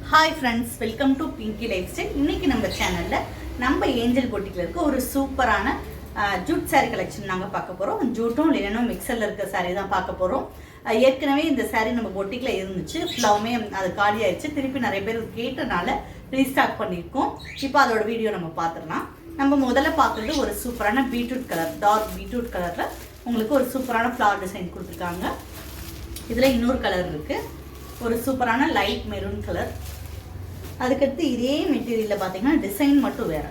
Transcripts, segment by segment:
Hi friends, welcome to Pinki life style. இன்றைக்கி நம்ம சேனலில் நம்ம ஏஞ்சல் பொட்டிக்கில் இருக்க ஒரு சூப்பரான ஜூட் சாரீ கலெக்ஷன் நாங்கள் பார்க்க போகிறோம். ஜூட்டும் லினனும் மிக்சரில் இருக்க சாரீ தான் பார்க்க போகிறோம். ஏற்கனவே இந்த சாரீ நம்ம பொட்டிக்கில் இருந்துச்சு, ஃபுல்லாகவுமே அது காலி ஆயிடுச்சு. திருப்பி நிறைய பேர் கேட்டனால ரீஸ்டாக் பண்ணியிருக்கோம். இப்போ அதோட வீடியோ நம்ம பார்த்துடலாம். நம்ம முதல்ல பார்க்குறது ஒரு சூப்பரான பீட்ரூட் கலர், டார்க் பீட்ரூட் கலரில் உங்களுக்கு ஒரு சூப்பரான ஃப்ளவர் டிசைன் கொடுத்துருக்காங்க. இதில் இன்னொரு கலர் இருக்குது, ஒரு சூப்பரான லைட் மெரூன் கலர். அதுக்கடுத்து இதே மெட்டீரியலில் பார்த்தீங்கன்னா டிசைன் மட்டும் வேறு,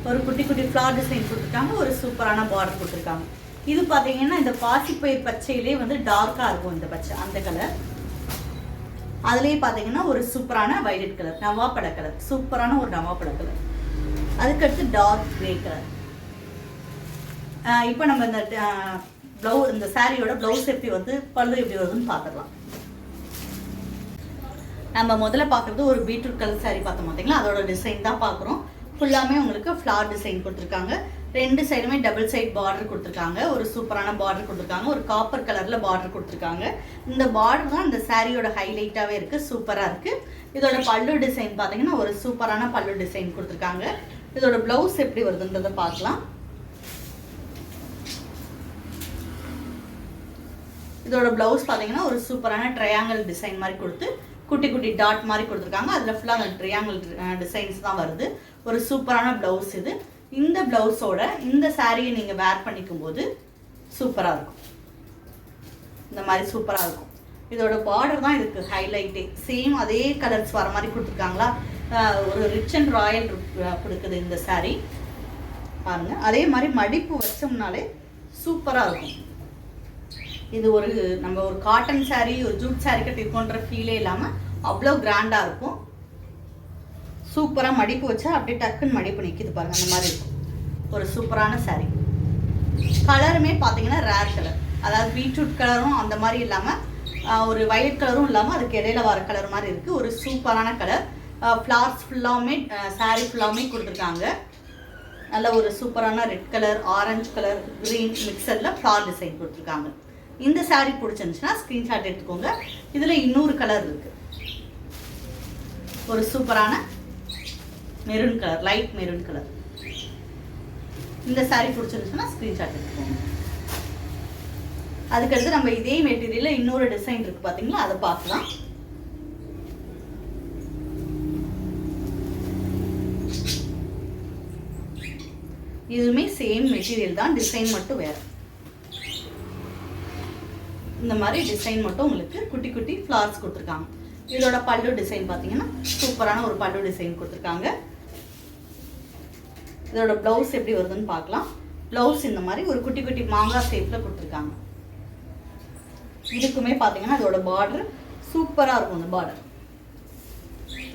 ஒரு குட்டி குட்டி ஃப்ளவர் டிசைன் கொடுத்துருக்காங்க, ஒரு சூப்பரான பார்டர் கொடுத்துருக்காங்க. இது பார்த்தீங்கன்னா இந்த பாசிப்பயிர் பச்சையிலே வந்து டார்க்காக இருக்கும் இந்த பச்சை, அந்த கலர். அதுலேயே பார்த்தீங்கன்னா ஒரு சூப்பரான வைலட் கலர், நவாப்பழ கலர், சூப்பரான ஒரு நவாப்பழ கலர். அதுக்கடுத்து டார்க் கிரே கலர். இப்போ நம்ம இந்த சாரியோட ப்ளவுஸ் எப்படி வந்து பல்லு எப்படி வருதுன்னு பார்த்துடலாம். நம்ம முதல்ல பார்க்குறது ஒரு பீட்ரூட் கலர் சாரீ பார்த்தோம் பார்த்தீங்களா, அதோட டிசைன் தான் பார்க்குறோம். ஃபுல்லாமே உங்களுக்கு ஃப்ளவர் டிசைன் கொடுத்துருக்காங்க. ரெண்டு சைடுமே டபுள் சைட் பார்டர் கொடுத்துருக்காங்க, ஒரு சூப்பரான பார்டர் கொடுத்துருக்காங்க, ஒரு காப்பர் கலரில் பார்டர் கொடுத்துருக்காங்க. இந்த பார்டர் தான் இந்த சாரியோட ஹைலைட்டாகவே இருக்குது, சூப்பராக இருக்குது. இதோட பல்லு டிசைன் பார்த்தீங்கன்னா ஒரு சூப்பரான பல்லு டிசைன் கொடுத்துருக்காங்க. இதோட ப்ளவுஸ் எப்படி வருதுன்றதை பார்க்கலாம். இதோட ப்ளவுஸ் பார்த்தீங்கன்னா ஒரு சூப்பரான ட்ரையாங்கிள் டிசைன் மாதிரி கொடுத்து குட்டி குட்டி டாட் மாதிரி கொடுத்துருக்காங்க. அதில் ஃபுல்லாக அந்த ட்ரையாங்கிள் டிசைன்ஸ் தான் வருது. ஒரு சூப்பரான ப்ளவுஸ் இது. இந்த ப்ளவுஸோட இந்த சாரியை நீங்கள் வேர் பண்ணிக்கும் போது சூப்பராக இருக்கும், இந்த மாதிரி சூப்பராக இருக்கும். இதோட பார்டர் தான் இதுக்கு ஹைலைட்டே. சேம் அதே கலர்ஸ் வர மாதிரி கொடுத்துருக்காங்களா, ஒரு ரிச் அண்ட் ராயல் கொடுக்குது இந்த சாரீ பாருங்க. அதே மாதிரி மடிப்பு வச்சோம்னாலே சூப்பராக இருக்கும். இது ஒரு நம்ம ஒரு காட்டன் சாரீ, ஒரு ஜூட் சாரீ கட்டிருக்கோன்ற ஃபீலே இல்லாமல் அவ்வளோ கிராண்டாக இருக்கும். சூப்பராக மடிப்பு வச்சா அப்படியே டக்குன்னு மடிப்பு நிற்கிது பாருங்கள், அந்த மாதிரி இருக்கும். ஒரு சூப்பரான சாரீ. கலருமே பார்த்தீங்கன்னா ரேர் கலர், அதாவது பீட்ரூட் கலரும் அந்த மாதிரி இல்லாமல் ஒரு வயலட் கலரும் இல்லாமல் அதுக்கு இடையில வர கலர் மாதிரி இருக்குது. ஒரு சூப்பரான கலர். ஃப்ளவர்ஸ் ஃபுல்லாமே சாரீ ஃபுல்லாமே கொடுத்துருக்காங்க. நல்ல ஒரு சூப்பரான red colour, orange colour, green மிக்சரில் ஃப்ளவர் டிசைன் கொடுத்துருக்காங்க. இந்த சாரீ பிடிச்சிருந்துச்சுன்னா ஸ்க்ரீன்ஷாட் எடுத்துக்கோங்க. இதில் இன்னொரு கலர் இருக்குது, ஒரு சூப்பரான maroon colour, light maroon colour. இந்த சாரீ பிடிச்சிருந்துச்சுன்னா ஸ்க்ரீன்ஷாட் எடுத்துக்கோங்க. அதுக்கடுத்து நம்ம இதே மெட்டீரியலில் இன்னொரு டிசைன் இருக்குது பார்த்தீங்களா, அதை பார்க்கலாம். இதுவுமே சேம் மெட்டீரியல் தான், டிசைன் மட்டும் வேறு. இந்த மாதிரி டிசைன் மட்டும் உங்களுக்கு குட்டி குட்டி ஃப்ளவர்ஸ் கொடுத்துருக்காங்க. இதோட பல்லு டிசைன் பார்த்தீங்கன்னா சூப்பரான ஒரு பல்லு டிசைன் கொடுத்துருக்காங்க. இதோட ப்ளவுஸ் எப்படி வருதுன்னு பார்க்கலாம். ப்ளவுஸ் இந்த மாதிரி ஒரு குட்டி குட்டி மாங்காய் ஷேப்பில் கொடுத்துருக்காங்க. இதுக்குமே பார்த்தீங்கன்னா இதோட பார்டர் சூப்பராக இருக்கும். இந்த பார்டர்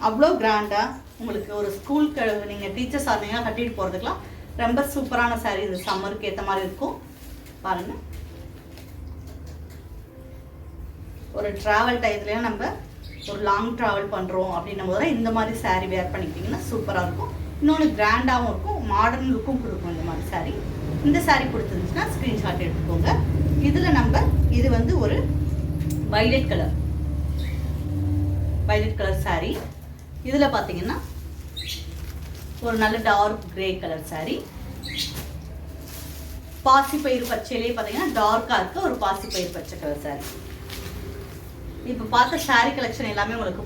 அவ்வளோ கிராண்டாக உங்களுக்கு ஒரு ஸ்கூலுக்கு நீங்கள் டீச்சர்ஸ் ஆனீங்கன்னா கட்டிட்டு போகிறதுக்கெலாம் ரொம்ப சூப்பரான சாரீ. இது சம்மருக்கு ஏற்ற மாதிரி இருக்கும் பாருங்கள். ஒரு ட்ராவல் டயத்துலையும் நம்ம ஒரு லாங் ட்ராவல் பண்ணுறோம் அப்படின்னும் போது இந்த மாதிரி சாரீ வேர் பண்ணிக்கிட்டிங்கன்னா சூப்பராக இருக்கும். இன்னொன்று கிராண்டாகவும் இருக்கும், மாடர்ன் லுக்கும் கொடுக்கும் இந்த மாதிரி சாரீ. இந்த சாரீ கொடுத்துருந்துச்சுன்னா ஸ்க்ரீன்ஷாட் எடுத்துக்கோங்க. இதில் இது வந்து ஒரு வைலட் கலர் சாரீ. இதில் பார்த்தீங்கன்னா ஒரு நல்ல டார்க் கிரே கலர் சாரீ. பாசிப்பயிர் பச்சையிலே பார்த்தீங்கன்னா டார்க்காக இருக்க ஒரு பாசிப்பயிர் பச்சை கலர் சாரீ. இப்போ பார்த்த சாரீ கலெக்ஷன் எல்லாமே உங்களுக்கு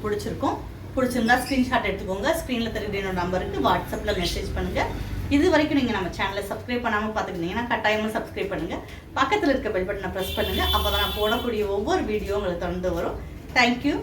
பிடிச்சிருந்தா ஸ்க்ரீன்ஷாட் எடுத்துக்கோங்க. ஸ்க்ரீனில் தெரியுற என்னோட நம்பருக்கு வாட்ஸ்அப்பில் மெசேஜ் பண்ணுங்கள். இது வரைக்கும் நீங்கள் நம்ம சேனலை சப்ஸ்கிரைப் பண்ணாமல் பார்த்துக்கிட்டீங்கன்னா கட்டாயமாக சப்ஸ்கிரைப் பண்ணுங்கள். பக்கத்தில் இருக்க பெல் பட்டனை ப்ரெஸ் பண்ணுங்கள். அப்போ தான் நான் போடக்கூடிய ஒவ்வொரு வீடியோ உங்களுக்கு தொடர்ந்து வரும். தேங்க்யூ.